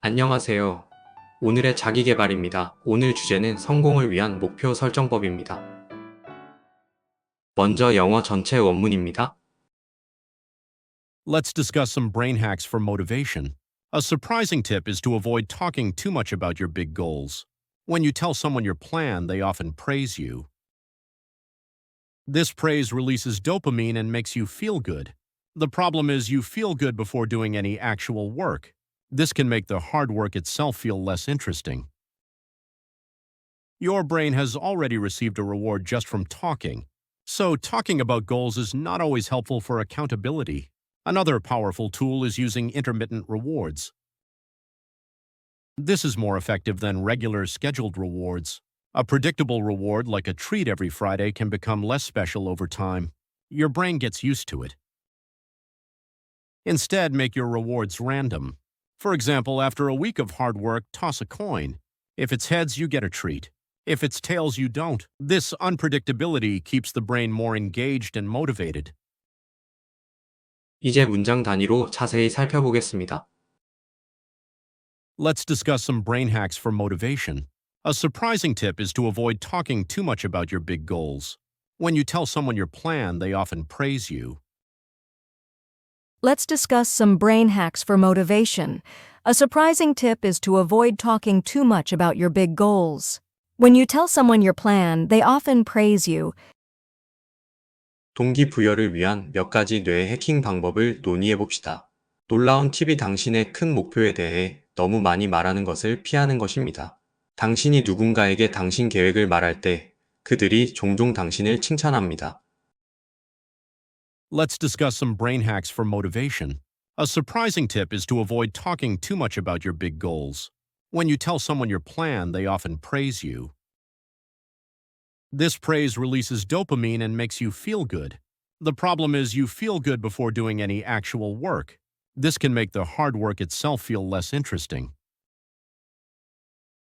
안녕하세요. 오늘의 자기계발입니다. 오늘 주제는 성공을 위한 목표 설정법입니다. 먼저 영어 전체 원문입니다. Let's discuss some brain hacks for motivation. A surprising tip is to avoid talking too much about your big goals. When you tell someone your plan, they often praise you. This praise releases dopamine and makes you feel good. The problem is you feel good before doing any actual work. This can make the hard work itself feel less interesting. Your brain has already received a reward just from talking, so talking about goals is not always helpful for accountability. Another powerful tool is using intermittent rewards. This is more effective than regular scheduled rewards. A predictable reward like a treat every Friday can become less special over time. Your brain gets used to it. Instead, make your rewards random. For example, after a week of hard work, toss a coin. If it's heads, you get a treat. If it's tails, you don't. This unpredictability keeps the brain more engaged and motivated. 이제 문장 단위로 자세히 살펴보겠습니다. Let's discuss some brain hacks for motivation. A surprising tip is to avoid talking too much about your big goals. When you tell someone your plan, they often praise you. Let's discuss some brain hacks for motivation. A surprising tip is to avoid talking too much about your big goals. When you tell someone your plan, they often praise you. 동기부여를 위한 몇 가지 뇌 해킹 방법을 논의해 봅시다. 놀라운 팁이 당신의 큰 목표에 대해 너무 많이 말하는 것을 피하는 것입니다. 당신이 누군가에게 당신 계획을 말할 때 그들이 종종 당신을 칭찬합니다. Let's discuss some brain hacks for motivation. A surprising tip is to avoid talking too much about your big goals. When you tell someone your plan, they often praise you. This praise releases dopamine and makes you feel good. The problem is you feel good before doing any actual work. This can make the hard work itself feel less interesting.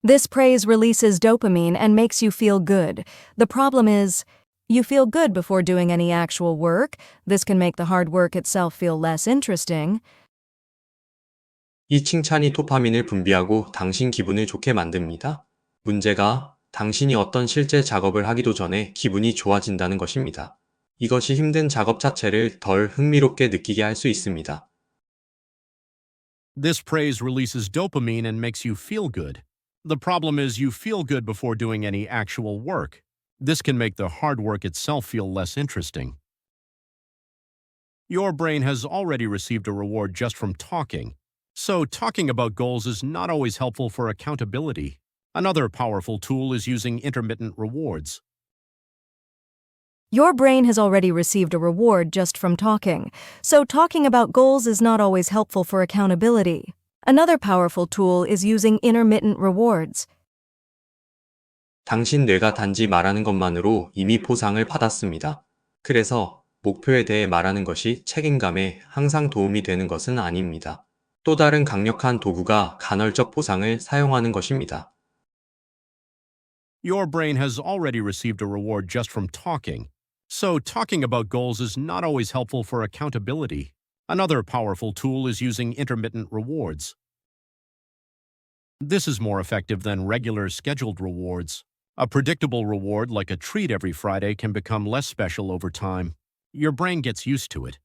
This praise releases dopamine and makes you feel good. The problem is, you feel good before doing any actual work. This can make the hard work itself feel less interesting. 이 칭찬이 도파민을 분비하고 당신 기분을 좋게 만듭니다. 문제가 당신이 어떤 실제 작업을 하기도 전에 기분이 좋아진다는 것입니다. 이것이 힘든 작업 자체를 덜 흥미롭게 느끼게 할 수 있습니다. This praise releases dopamine and makes you feel good. The problem is you feel good before doing any actual work. This can make the hard work itself feel less interesting. Your brain has already received a reward just from talking, so talking about goals is not always helpful for accountability. Another powerful tool is using intermittent rewards. Your brain has already received a reward just from talking, so talking about goals is not always helpful for accountability. Another powerful tool is using intermittent rewards. 당신 뇌가 단지 말하는 것만으로 이미 보상을 받았습니다. 그래서 목표에 대해 말하는 것이 책임감에 항상 도움이 되는 것은 아닙니다. 또 다른 강력한 도구가 간헐적 보상을 사용하는 것입니다. Your brain has already received a reward just from talking, so talking about goals is not always helpful for accountability. Another powerful tool is using intermittent rewards. This is more effective than regular scheduled rewards. A predictable reward like a treat every Friday can become less special over time. Your brain gets used to it.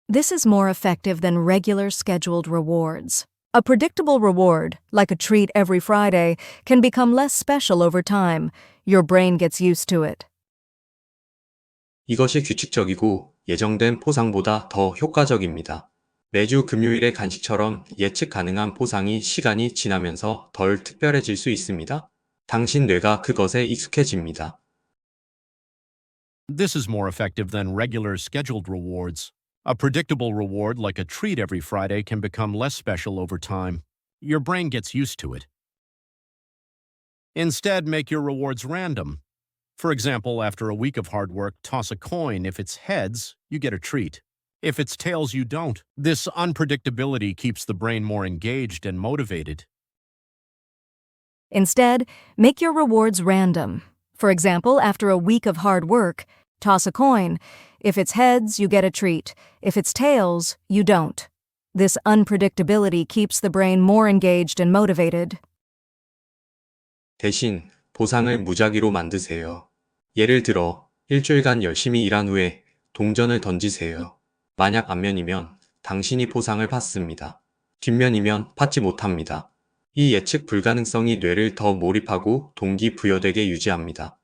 This is more effective than regular scheduled rewards. A predictable reward, like a treat every Friday, can become less special over time. Your brain gets used to it. 이것이 규칙적이고 예정된 보상보다 더 효과적입니다. 매주 금요일의 간식처럼 예측 가능한 보상이 시간이 지나면서 덜 특별해질 수 있습니다. 당신 뇌가 그것에 익숙해집니다. This is more effective than regular scheduled rewards. A predictable reward like a treat every Friday can become less special over time. Your brain gets used to it. Instead, make your rewards random. For example, after a week of hard work, toss a coin. If it's heads, you get a treat. If it's tails, you don't. This unpredictability keeps the brain more engaged and motivated. Instead, make your rewards random. For example, after a week of hard work, toss a coin. If it's heads, you get a treat. If it's tails, you don't. This unpredictability keeps the brain more engaged and motivated. 대신 보상을 무작위로 만드세요. 예를 들어 일주일간 열심히 일한 후에 동전을 던지세요. 만약 앞면이면 당신이 보상을 받습니다. 뒷면이면 받지 못합니다. 이 예측 불가능성이 뇌를 더 몰입하고 동기부여되게 유지합니다.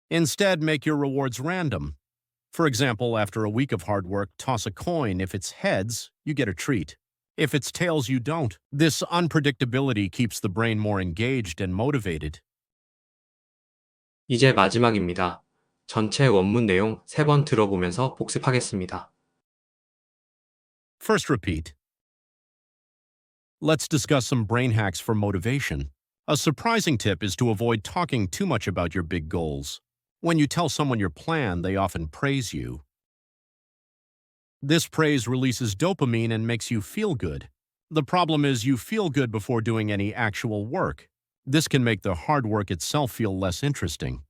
Instead, make your rewards random. For example, after a week of hard work, toss a coin. If it's heads, you get a treat. If it's tails, you don't. This unpredictability keeps the brain more engaged and motivated. 이제 마지막입니다. 전체 원문 내용 3번 들어보면서 복습하겠습니다. First, repeat. Let's discuss some brain hacks for motivation. A surprising tip is to avoid talking too much about your big goals. When you tell someone your plan, they often praise you. This praise releases dopamine and makes you feel good. The problem is you feel good before doing any actual work. This can make the hard work itself feel less interesting.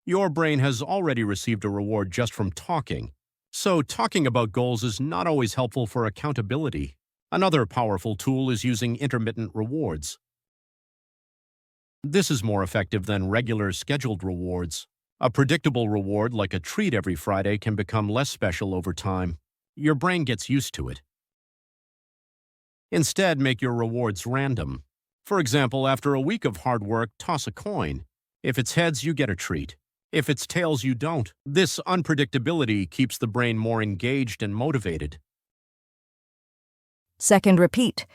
Your brain has already received a reward just from talking, so talking about goals is not always helpful for accountability. Another powerful tool is using intermittent rewards. This is more effective than regular scheduled rewards. A predictable reward like a treat every Friday can become less special over time. Your brain gets used to it. Instead, make your rewards random. For example, after a week of hard work, toss a coin. If it's heads, you get a treat. If it's tails, you don't. This unpredictability keeps the brain more engaged and motivated. Second, repeat.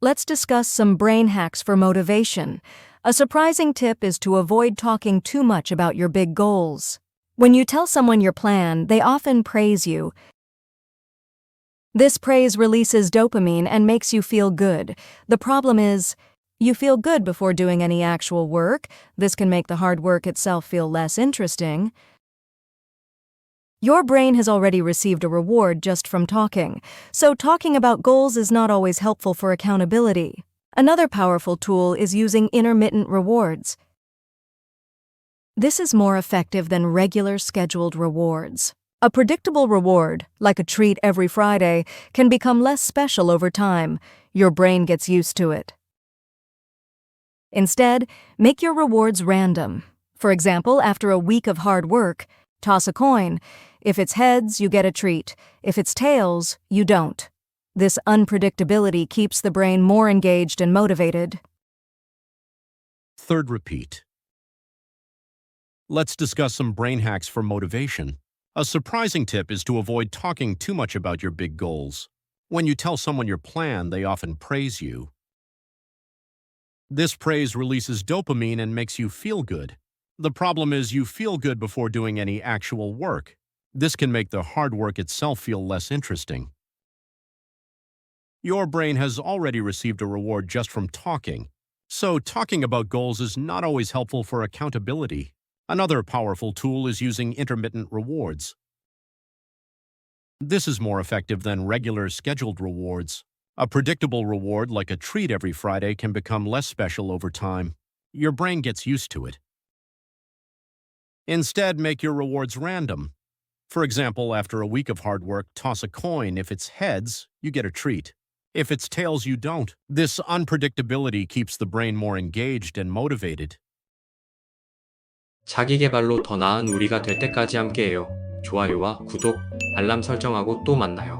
Let's discuss some brain hacks for motivation. A surprising tip is to avoid talking too much about your big goals. When you tell someone your plan, they often praise you. This praise releases dopamine and makes you feel good. The problem is, you feel good before doing any actual work. This can make the hard work itself feel less interesting. Your brain has already received a reward just from talking, so talking about goals is not always helpful for accountability. Another powerful tool is using intermittent rewards. This is more effective than regular scheduled rewards. A predictable reward, like a treat every Friday, can become less special over time. Your brain gets used to it. Instead, make your rewards random. For example, after a week of hard work, toss a coin. If it's heads, you get a treat. If it's tails, you don't. This unpredictability keeps the brain more engaged and motivated. Third, repeat. Let's discuss some brain hacks for motivation. A surprising tip is to avoid talking too much about your big goals. When you tell someone your plan, they often praise you. This praise releases dopamine and makes you feel good. The problem is you feel good before doing any actual work. This can make the hard work itself feel less interesting. Your brain has already received a reward just from talking, so talking about goals is not always helpful for accountability. Another powerful tool is using intermittent rewards. This is more effective than regular scheduled rewards. A predictable reward like a treat every Friday can become less special over time. Your brain gets used to it. Instead, make your rewards random. For example, after a week of hard work, toss a coin. If it's heads, you get a treat. If it's tails, you don't. This unpredictability keeps the brain more engaged and motivated. 자기 개발로 더 나은 우리가 될 때까지 함께해요. 좋아요와 구독, 알람 설정하고 또 만나요.